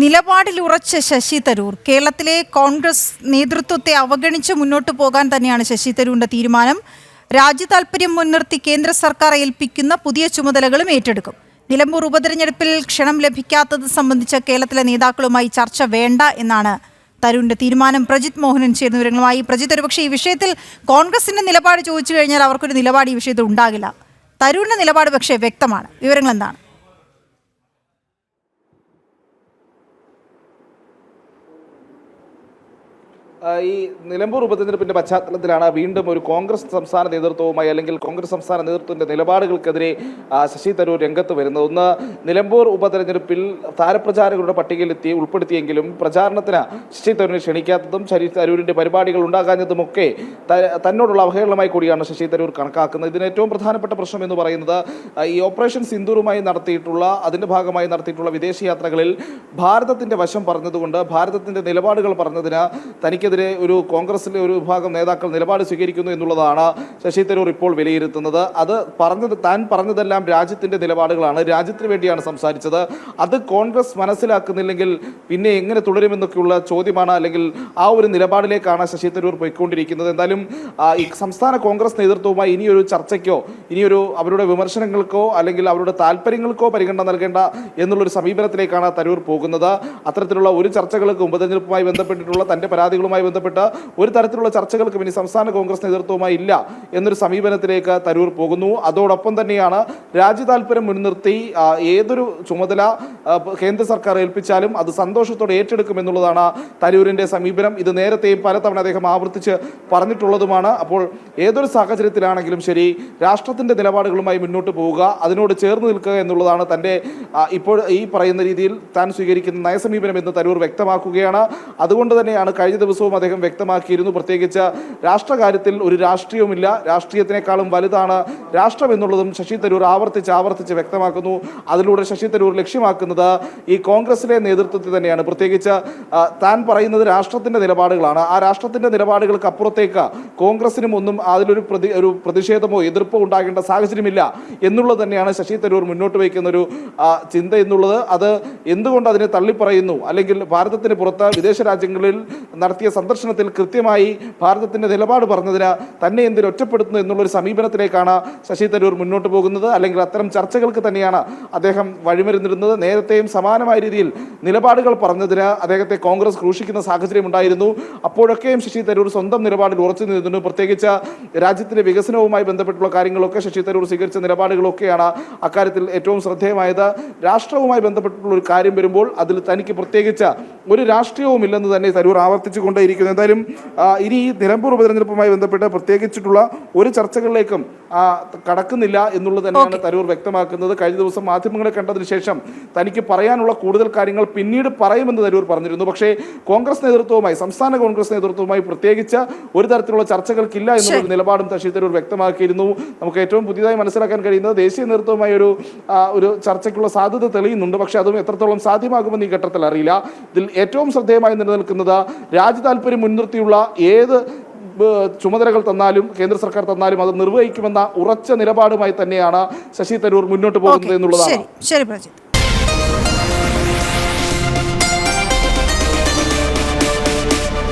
നിലപാടിൽ ഉറച്ച ശശി തരൂർ. കേരളത്തിലെ കോൺഗ്രസ് നേതൃത്വത്തെ അവഗണിച്ച് മുന്നോട്ട് പോകാൻ തന്നെയാണ് ശശി തരൂരിന്റെ തീരുമാനം. രാജ്യതാൽപര്യം മുൻനിർത്തി കേന്ദ്ര സർക്കാർ ഏൽപ്പിക്കുന്ന പുതിയ ചുമതലകളും ഏറ്റെടുക്കും. നിലമ്പൂർ ഉപതെരഞ്ഞെടുപ്പിൽ ക്ഷണം ലഭിക്കാത്തത് സംബന്ധിച്ച് കേരളത്തിലെ നേതാക്കളുമായി ചർച്ച വേണ്ട എന്നാണ് തരൂരിന്റെ തീരുമാനം. പ്രജിത് മോഹനൻ ചേരുന്ന വിവരങ്ങളുമായി. പ്രജിത്, ഒരുപക്ഷെ ഈ വിഷയത്തിൽ കോൺഗ്രസിന്റെ നിലപാട് ചോദിച്ചു കഴിഞ്ഞാൽ അവർക്കൊരു നിലപാട് ഈ വിഷയത്തിൽ ഉണ്ടാകില്ല. തരൂരിന്റെ നിലപാട് പക്ഷേ വ്യക്തമാണ്. വിവരങ്ങൾ എന്താണ്? ഈ നിലമ്പൂർ ഉപതെരഞ്ഞെടുപ്പിന്റെ പശ്ചാത്തലത്തിലാണ് വീണ്ടും ഒരു കോൺഗ്രസ് സംസ്ഥാന നേതൃത്വവുമായി അല്ലെങ്കിൽ കോൺഗ്രസ് സംസ്ഥാന നേതൃത്വത്തിന്റെ നിലപാടുകൾക്കെതിരെ ശശി തരൂർ രംഗത്ത് വരുന്നത്. ഒന്ന്, നിലമ്പൂർ ഉപതെരഞ്ഞെടുപ്പിൽ താരപ്രചാരകരുടെ പട്ടികയിലെത്തി ഉൾപ്പെടുത്തിയെങ്കിലും പ്രചാരണത്തിന് ശശി തരൂരിനെ ക്ഷണിക്കാത്തതും ശശി തരൂരിന്റെ പരിപാടികൾ ഉണ്ടാകാഞ്ഞതുമൊക്കെ തന്നോടുള്ള അവഹേളനമായി കൂടിയാണ് ശശി തരൂർ കണക്കാക്കുന്നത്. ഇതിന് ഏറ്റവും പ്രധാനപ്പെട്ട പ്രശ്നം എന്ന് പറയുന്നത് ഈ ഓപ്പറേഷൻ സിന്ദൂറുമായി അതിന്റെ ഭാഗമായി നടത്തിയിട്ടുള്ള വിദേശയാത്രകളിൽ ഭാരതത്തിന്റെ വശം പറഞ്ഞതുകൊണ്ട് ഭാരതത്തിന്റെ നിലപാടുകൾ പറഞ്ഞതിന് തനിക്കെതിരെ ഒരു കോൺഗ്രസിലെ ഒരു വിഭാഗം നേതാക്കൾ നിലപാട് സ്വീകരിക്കുന്നു എന്നുള്ളതാണ് ശശി തരൂർ ഇപ്പോൾ വിലയിരുത്തുന്നത്. അത് താൻ പറഞ്ഞതെല്ലാം രാജ്യത്തിന്റെ നിലപാടുകളാണ്, രാജ്യത്തിന് വേണ്ടിയാണ് സംസാരിച്ചത്. അത് കോൺഗ്രസ് മനസ്സിലാക്കുന്നില്ലെങ്കിൽ പിന്നെ എങ്ങനെ തുടരുമെന്നൊക്കെയുള്ള ചോദ്യമാണ്, അല്ലെങ്കിൽ ആ ഒരു നിലപാടിലേക്കാണ് ശശി തരൂർ പോയിക്കൊണ്ടിരിക്കുന്നത്. എന്തായാലും ഈ സംസ്ഥാന കോൺഗ്രസ് നേതൃത്വവുമായി ഇനിയൊരു ചർച്ചയ്ക്കോ ഇനിയൊരു അവരുടെ വിമർശനങ്ങൾക്കോ അല്ലെങ്കിൽ അവരുടെ താല്പര്യങ്ങൾക്കോ പരിഗണന നൽകേണ്ട എന്നുള്ളൊരു സമീപനത്തിലേക്കാണ് തരൂർ പോകുന്നത്. അത്തരത്തിലുള്ള ഒരു ചർച്ചകൾക്ക് ഉപതെരഞ്ഞെടുപ്പുമായി ബന്ധപ്പെട്ടിട്ടുള്ള തന്റെ പരാതികളുമായി ബന്ധപ്പെട്ട ഒരു തരത്തിലുള്ള ചർച്ചകൾക്കും ഇനി സംസ്ഥാന കോൺഗ്രസ് നേതൃത്വവുമായി ഇല്ല എന്നൊരു സമീപനത്തിലേക്ക് തരൂർ പോകുന്നു. അതോടൊപ്പം തന്നെയാണ് രാജ്യതാൽപര്യം മുൻനിർത്തി ഏതൊരു ചുമതല കേന്ദ്ര സർക്കാർ ഏൽപ്പിച്ചാലും അത് സന്തോഷത്തോടെ ഏറ്റെടുക്കുമെന്നുള്ളതാണ് തരൂരിന്റെ സമീപനം. ഇത് നേരത്തെയും പലതവണ അദ്ദേഹം ആവർത്തിച്ച് പറഞ്ഞിട്ടുള്ളതുമാണ്. അപ്പോൾ ഏതൊരു സാഹചര്യത്തിലാണെങ്കിലും ശരി, രാഷ്ട്രത്തിന്റെ നിലപാടുകളുമായി മുന്നോട്ട് പോവുക, അതിനോട് ചേർന്ന് നിൽക്കുക എന്നുള്ളതാണ് തന്റെ ഇപ്പോൾ ഈ പറയുന്ന രീതിയിൽ താൻ സ്വീകരിക്കുന്ന നയസമീപനം എന്ന് തരൂർ വ്യക്തമാക്കുകയാണ്. അതുകൊണ്ട് തന്നെയാണ് കഴിഞ്ഞ ദിവസവും അദ്ദേഹം വ്യക്തമാക്കിയിരുന്നു, പ്രത്യേകിച്ച് രാഷ്ട്രകാര്യത്തിൽ ഒരു രാഷ്ട്രീയവുമില്ല, രാഷ്ട്രീയത്തിനേക്കാളും വലുതാണ് രാഷ്ട്രം എന്നുള്ളതും ശശി തരൂർ ആവർത്തിച്ച് വ്യക്തമാക്കുന്നു. അതിലൂടെ ശശി തരൂർ ലക്ഷ്യമാക്കുന്നത് ഈ കോൺഗ്രസിലെ നേതൃത്വത്തിൽ തന്നെയാണ്. പ്രത്യേകിച്ച് താൻ പറയുന്നത് രാഷ്ട്രത്തിന്റെ നിലപാടുകളാണ്. ആ രാഷ്ട്രത്തിന്റെ നിലപാടുകൾക്ക് അപ്പുറത്തേക്ക് കോൺഗ്രസിനും ഒന്നും അതിലൊരു പ്രതിഷേധമോ എതിർപ്പോ ഉണ്ടാകേണ്ട സാഹചര്യമില്ല എന്നുള്ളത് തന്നെയാണ് ശശി തരൂർ മുന്നോട്ട് വയ്ക്കുന്ന ഒരു ചിന്ത എന്നുള്ളത്. അത് എന്തുകൊണ്ട് അതിനെ തള്ളിപ്പറയുന്നു, അല്ലെങ്കിൽ ഭാരതത്തിന് പുറത്ത് വിദേശ രാജ്യങ്ങളിൽ നടത്തിയ സന്ദർശനത്തിൽ കൃത്യമായി ഭാരതത്തിന്റെ നിലപാട് പറഞ്ഞതിന് തന്നെ എന്തിന് ഒറ്റപ്പെടുത്തുന്നു എന്നുള്ളൊരു സമീപനത്തിലേക്കാണ് ശശി തരൂർ മുന്നോട്ട് പോകുന്നത്. അല്ലെങ്കിൽ അത്തരം ചർച്ചകൾക്ക് തന്നെയാണ് അദ്ദേഹം വഴിമരുന്നിരുന്നത്. നേരത്തെയും സമാനമായ രീതിയിൽ നിലപാടുകൾ പറഞ്ഞതിന് അദ്ദേഹത്തെ കോൺഗ്രസ് ക്രൂശിക്കുന്ന സാഹചര്യം ഉണ്ടായിരുന്നു. അപ്പോഴൊക്കെയും ശശി തരൂർ സ്വന്തം നിലപാടിൽ ഉറച്ചു നിന്നിരുന്നു. പ്രത്യേകിച്ച് രാജ്യത്തിന്റെ വികസനവുമായി ബന്ധപ്പെട്ടുള്ള കാര്യങ്ങളൊക്കെ ശശി തരൂർ സ്വീകരിച്ച നിലപാടുകളൊക്കെയാണ് അക്കാര്യത്തിൽ ഏറ്റവും ശ്രദ്ധേയമായത്. രാഷ്ട്രവുമായി ബന്ധപ്പെട്ടുള്ള ഒരു കാര്യം വരുമ്പോൾ അതിൽ തനിക്ക് പ്രത്യേകിച്ച് ഒരു രാഷ്ട്രീയവും ഇല്ലെന്ന് തന്നെ തരൂർ ആവർത്തിച്ചു കൊണ്ടേയിരിക്കുന്നു. എന്തായാലും ഇനി ഈ നിലമ്പൂർ ഉപതെരഞ്ഞെടുപ്പുമായി ബന്ധപ്പെട്ട് പ്രത്യേകിച്ചിട്ടുള്ള ഒരു ചർച്ചകളിലേക്കും കടക്കുന്നില്ല എന്നുള്ളത് തന്നെയാണ് തരൂർ വ്യക്തമാക്കുന്നത്. കഴിഞ്ഞ ദിവസം മാധ്യമങ്ങളെ കണ്ടതിന് ശേഷം തനിക്ക് പറയാനുള്ള കൂടുതൽ കാര്യങ്ങൾ പിന്നീട് പറയുമെന്ന് തരൂർ പറഞ്ഞിരുന്നു. പക്ഷേ കോൺഗ്രസ് നേതൃത്വവുമായി, സംസ്ഥാന കോൺഗ്രസ് നേതൃത്വവുമായി പ്രത്യേകിച്ച് ഒരു തരത്തിലുള്ള ചർച്ചകൾക്കില്ല എന്നുള്ളൊരു നിലപാടും ശശി തരൂർ വ്യക്തമാക്കിയിരുന്നു. നമുക്ക് ഏറ്റവും പുതിയതായി മനസ്സിലാക്കാൻ കഴിയുന്നത് ദേശീയ നേതൃത്വവുമായി ഒരു ചർച്ചയ്ക്കുള്ള സാധ്യത തെളിയുന്നുണ്ട്. പക്ഷേ അതും എത്രത്തോളം സാധ്യമാകുമെന്ന് ഈ ഘട്ടത്തിൽ അറിയില്ല. ഇതിൽ ഏറ്റവും ശ്രദ്ധേയമായി നിലനിൽക്കുന്നത് രാജ്യതാൽപര്യം മുൻനിർത്തിയുള്ള ഏത് ചുമതലകൾ തന്നാലും കേന്ദ്ര സർക്കാർ തന്നാലും അത് നിർവഹിക്കുമെന്ന ഉറച്ച നിലപാടുമായി തന്നെയാണ് ശശി തരൂർ മുന്നോട്ട് പോകുന്നത് എന്നുള്ളതാണ്. ശരി പ്രജിത്ത്.